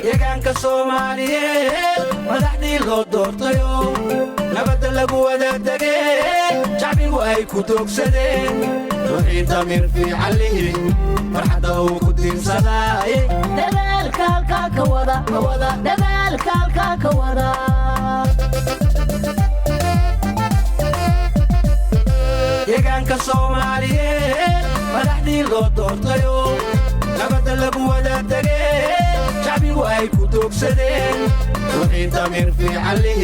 deegaanka Soomaaliyeed madaxdii loo doortayo nabad lagu wada tagay shacbigu ay ku toogsadeen wixii tamir fiican leh farxada uu ku tiirsaday dadaalka ka wada dadaalka ka wada deegaanka Soomaaliyeed madaxdii loo doortayo nabad lagu wada tagay shacbigu ay ku toogsadeen wixii tamir fiican leh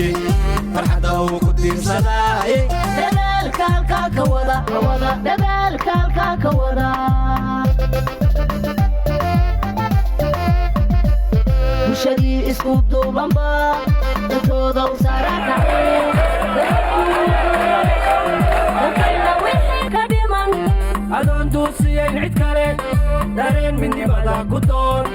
farxada uu ku tiirsaday dadaalka ka wada dadaalka ka wada mushari isku duubanba dadooda u saaracay adoon duusiyayn cid kale dareen midnimada ku doon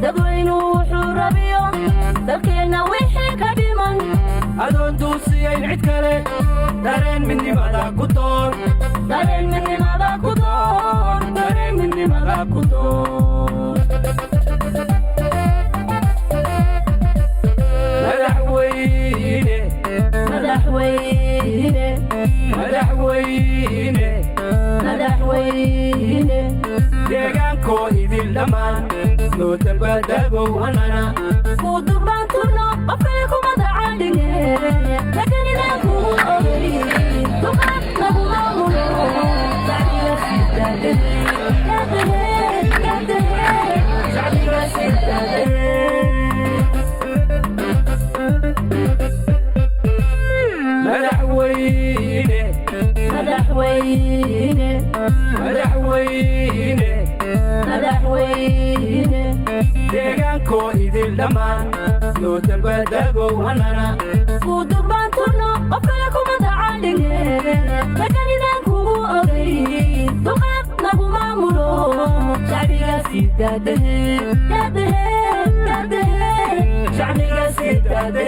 dadweynuhu wuxuu rabiyo dalkeenna wixii ka dhiman adoon duusiyayn cid kale dareen midnimada ku doon dareen midnimada ku doon dareen midnimada ku doon madaxweyne madaxweyne madaxweyne madaxweyne deegaankoo idin dhammaan loo dabadagow anana ku durbaanturno qofkale ku madacaaline lakanina ku ogay duqaad lagu maamulo shacbiga sidaade shacbiga sidaade madaxweyne madaxweyne madaxweyne madaxweyne deegaankoo idin dhammaan loo dabadagow anana ku durbaanturno qofkale ku madacaaline lakanidaan kugu ogay duqaad lagu maamulo shacbiga sidaade shacbiga sidaade